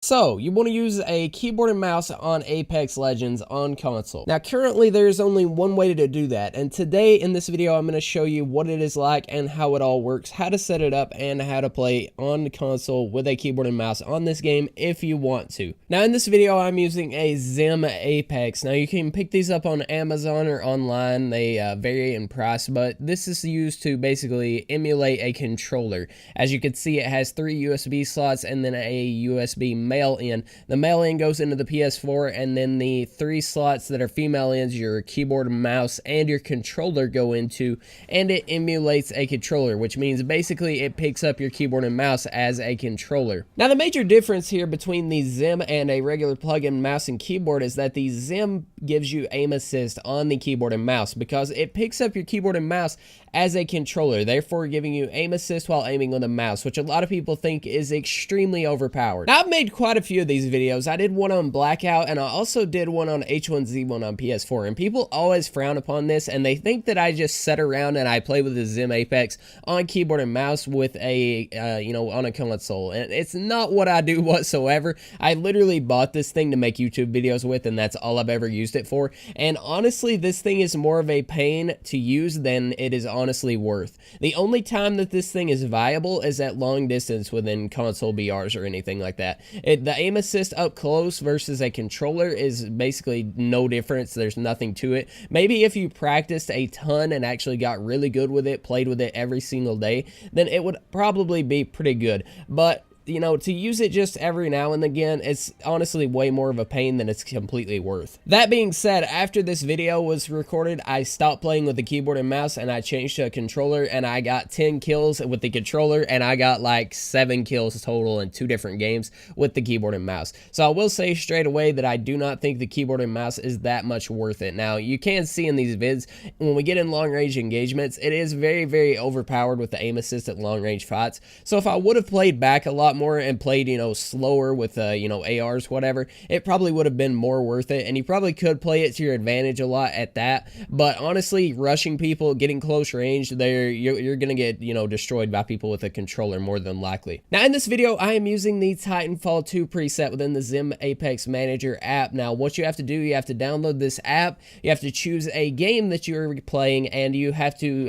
So, you want to use a keyboard and mouse on Apex Legends on console. Now, currently there's only one way to do that, and today in this video I'm going to show you what it is like and how it all works, how to set it up, and how to play on console with a keyboard and mouse on this game if you want to. Now, in this video I'm using a Zim Apex. Now, you can pick these up on Amazon or online. They vary in price, but this is used to basically emulate a controller. As you can see, it has 3 USB slots and then a USB male in. The male in goes into the PS4, and then the 3 slots that are female ins, your keyboard, mouse, and your controller go into, and it emulates a controller, which means basically it picks up your keyboard and mouse as a controller. Now, the major difference here between the Zim and a regular plug-in mouse and keyboard is that the Zim gives you aim assist on the keyboard and mouse because it picks up your keyboard and mouse as a controller, therefore giving you aim assist while aiming on the mouse, which a lot of people think is extremely overpowered. Now, I've made quite a few of these videos. I did one on Blackout, and I also did one on H1Z1 on PS4, and people always frown upon this, and they think that I just sit around and I play with the Zim Apex on keyboard and mouse with a, on a console, and it's not what I do whatsoever. I literally bought this thing to make YouTube videos with, and that's all I've ever used it for, and honestly, this thing is more of a pain to use than it is honestly worth. The only time that this thing is viable is at long distance within console BRs or anything like that. The aim assist up close versus a controller is basically no difference. There's nothing to it. Maybe if you practiced a ton and actually got really good with it, played with it every single day, then it would probably be pretty good. But to use it just every now and again, it's honestly way more of a pain than it's completely worth. That being said, after this video was recorded, I stopped playing with the keyboard and mouse and I changed to a controller, and I got 10 kills with the controller, and I got like 7 kills total in 2 different games with the keyboard and mouse. So I will say straight away that I do not think the keyboard and mouse is that much worth it. Now, you can see in these vids, when we get in long range engagements, it is very, very overpowered with the aim assist at long range fights. So if I would have played back a lot more and played, slower with, ARs, whatever, it probably would have been more worth it, and you probably could play it to your advantage a lot at that. But honestly, rushing people, getting close range, you're gonna get, destroyed by people with a controller more than likely. Now, in this video, I am using the Titanfall 2 preset within the Zim Apex Manager app. Now, what you have to do, you have to download this app, you have to choose a game that you're playing, and you have to,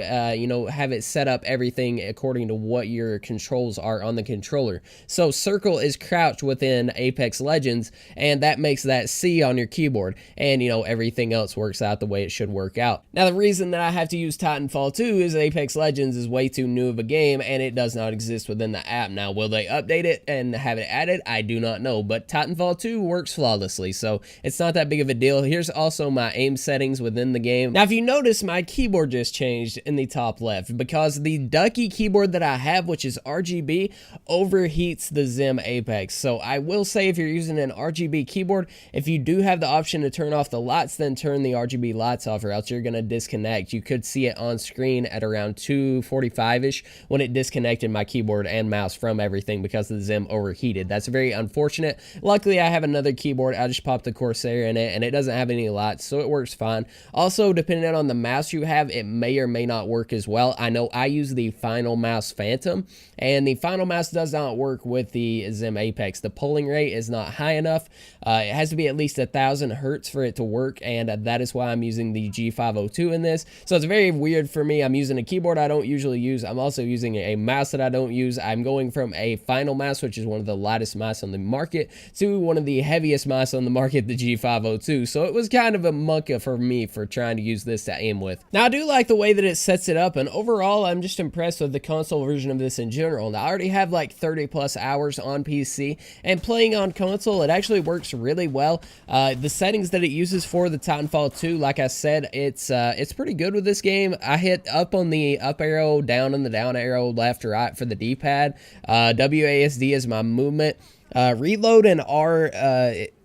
have it set up everything according to what your controls are on the controller. So circle is crouch within Apex Legends, and that makes that C on your keyboard, and everything else works out the way it should work out. Now, the reason that I have to use Titanfall 2 is Apex Legends is way too new of a game, and it does not exist within the app. Now, will they update it and have it added? I do not know, but Titanfall 2 works flawlessly, so it's not that big of a deal. Here's also my aim settings within the game. Now, if you notice, my keyboard just changed in the top left because the Ducky keyboard that I have, which is RGB, overheats the Zim Apex. So I will say, if you're using an RGB keyboard, if you do have the option to turn off the lights, then turn the RGB lights off, or else you're going to disconnect. You could see it on screen at around 2:45ish when it disconnected my keyboard and mouse from everything because the Zim overheated. That's very unfortunate. Luckily, I have another keyboard. I just popped the Corsair in it, and it doesn't have any lights, so it works fine. Also, depending on the mouse you have, it may or may not work as well. I know I use the Final Mouse Phantom, and the Final Mouse does not work with the Zim Apex. The polling rate is not high enough. It has to be at least 1,000 hertz for it to work, and that is why I'm using the G502 in this. So it's very weird for me. I'm using a keyboard I don't usually use. I'm also using a mouse that I don't use. I'm going from a Final Mouse, which is one of the lightest mice on the market, to one of the heaviest mice on the market, the G502. So it was kind of a mucka for me for trying to use this to aim with. Now, I do like the way that it sets it up, and overall, I'm just impressed with the console version of this in general. Now, I already have like 30 plus hours on PC, and playing on console, it actually works really well. The settings that it uses for the Titanfall 2, like I said, it's pretty good with this game. I hit up on the up arrow, down on the down arrow, left or right for the D-pad. WASD is my movement. Reload and R,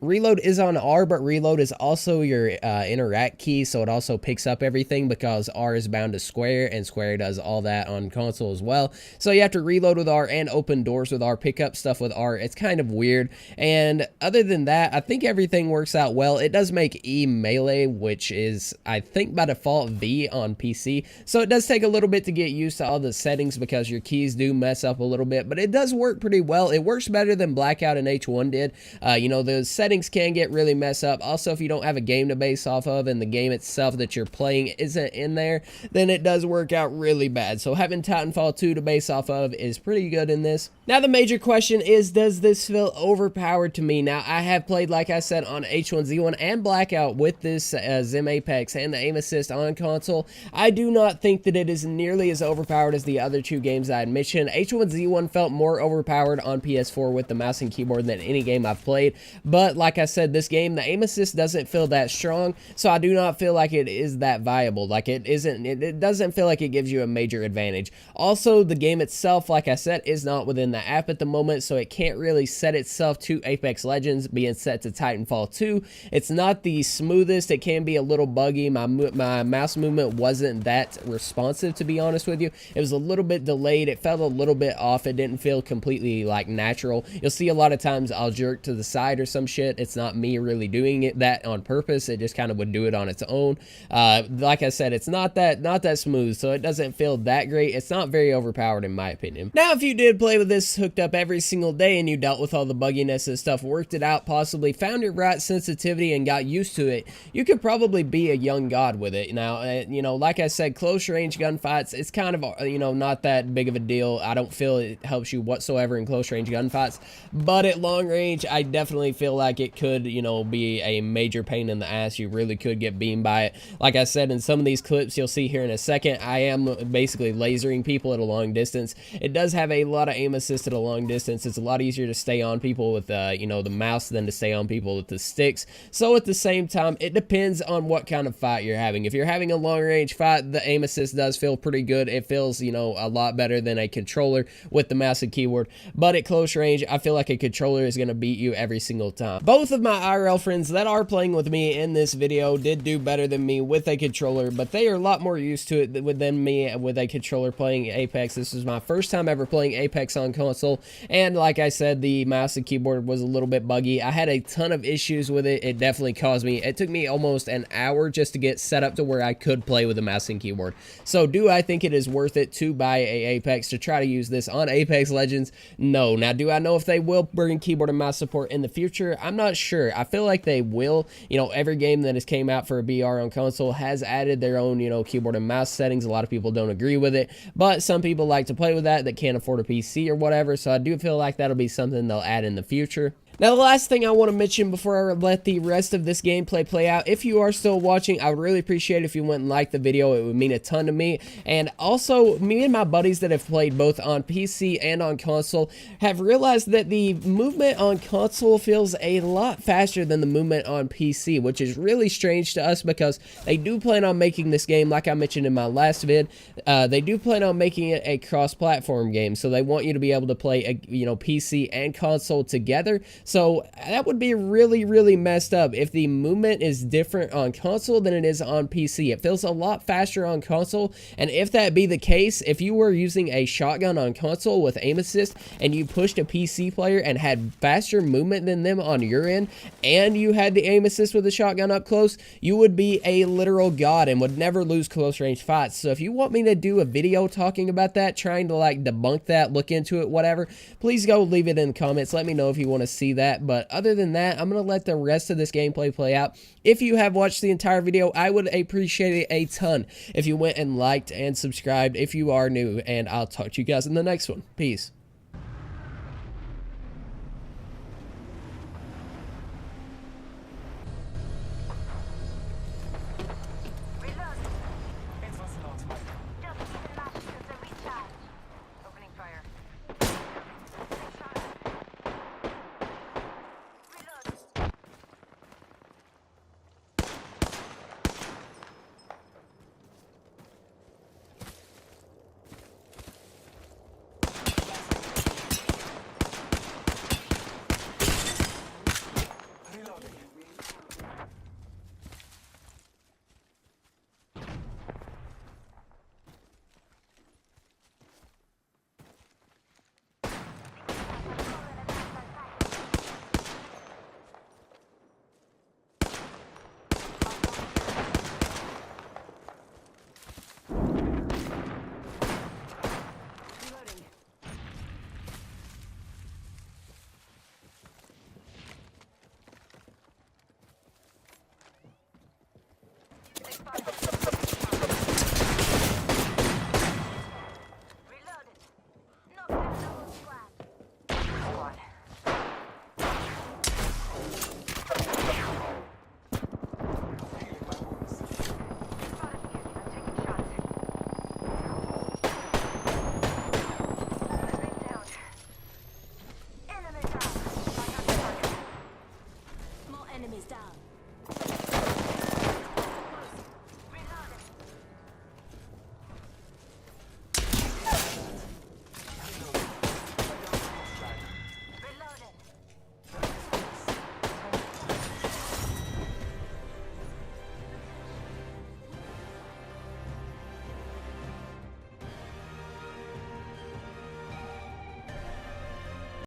reload is on R, but reload is also your interact key, so it also picks up everything because R is bound to square, and square does all that on console as well. So you have to reload with R and open doors with R, pick up stuff with R. It's kind of weird, and other than that, I think everything works out well. It does make E melee, which is, I think, by default V on PC, so it does take a little bit to get used to all the settings because your keys do mess up a little bit, but it does work pretty well. It works better than Black Blackout and H1 did. You know, the settings can get really messed up. Also, if you don't have a game to base off of and the game itself that you're playing isn't in there, then it does work out really bad. So having Titanfall 2 to base off of is pretty good in this. Now the major question is, does this feel overpowered to me? Now I have played, like I said, on H1Z1 and Blackout with this Zim Apex and the aim assist on console. I do not think that it is nearly as overpowered as the other two games I had mentioned. H1Z1 felt more overpowered on PS4 with the mouse and keyboard than any game I've played, but like I said, this game, the aim assist doesn't feel that strong, so I do not feel like it is that viable. Like it doesn't feel like it gives you a major advantage. Also, the game itself, like I said, is not within the app at the moment, so it can't really set itself to Apex Legends being set to Titanfall 2. It's not the smoothest. It can be a little buggy. My mouse movement wasn't that responsive, to be honest with you. It was a little bit delayed. It felt a little bit off. It didn't feel completely like natural. You'll see a lot of times I'll jerk to the side or some shit. It's not me really doing that on purpose. It just kind of would do it on its own. Like I said, it's not that smooth, so it doesn't feel that great. It's not very overpowered in my opinion. Now, if you did play with this hooked up every single day and you dealt with all the bugginess and stuff, worked it out, possibly found your right sensitivity and got used to it, you could probably be a young god with it. Now, you know, like I said, close range gunfights, it's kind of, you know, not that big of a deal. I don't feel it helps you whatsoever in close range gunfights, but at long range, I definitely feel like it could, you know, be a major pain in the ass. You really could get beamed by it. Like I said, in some of these clips you'll see here in a second, I am basically lasering people at a long distance. It does have a lot of aim assist at a long distance. It's a lot easier to stay on people with you know, the mouse than to stay on people with the sticks. So at the same time, it depends on what kind of fight you're having. If you're having a long range fight, the aim assist does feel pretty good. It feels, you know, a lot better than a controller with the mouse and keyboard. But at close range, I feel like a controller is going to beat you every single time. Both of my IRL friends that are playing with me in this video did do better than me with a controller, but they are a lot more used to it than me with a controller playing Apex. This was my first time ever playing Apex on console, and like I said, the mouse and keyboard was a little bit buggy. I had a ton of issues with it. It definitely caused me, it took me almost an hour just to get set up to where I could play with a mouse and keyboard. So do I think it is worth it to buy a Apex to try to use this on Apex Legends? No. Now, do I know if they will bring keyboard and mouse support in the future? I'm not sure. I feel like they will. You know, every game that has came out for a BR on console has added their own, you know, keyboard and mouse settings. A lot of people don't agree with it, but some people like to play with that can't afford a PC or whatever, so I do feel like that'll be something they'll add in the future. Now, the last thing I want to mention before I let the rest of this gameplay play out, if you are still watching, I would really appreciate it if you went and liked the video. It would mean a ton to me. And also, me and my buddies that have played both on PC and on console have realized that the movement on console feels a lot faster than the movement on PC, which is really strange to us because they do plan on making this game, like I mentioned in my last vid, they do plan on making it a cross-platform game. So they want you to be able to play, you know, PC and console together. So that would be really, really messed up if the movement is different on console than it is on PC. It feels a lot faster on console, and if that be the case, if you were using a shotgun on console with aim assist and you pushed a PC player and had faster movement than them on your end, and you had the aim assist with the shotgun up close, you would be a literal god and would never lose close range fights. So if you want me to do a video talking about that, trying to like debunk that, look into it, whatever, please go leave it in the comments. Let me know if you want to see that. But other than that, I'm going to let the rest of this gameplay play out. If you have watched the entire video, I would appreciate it a ton if you went and liked and subscribed if you are new, and I'll talk to you guys in the next one. Peace.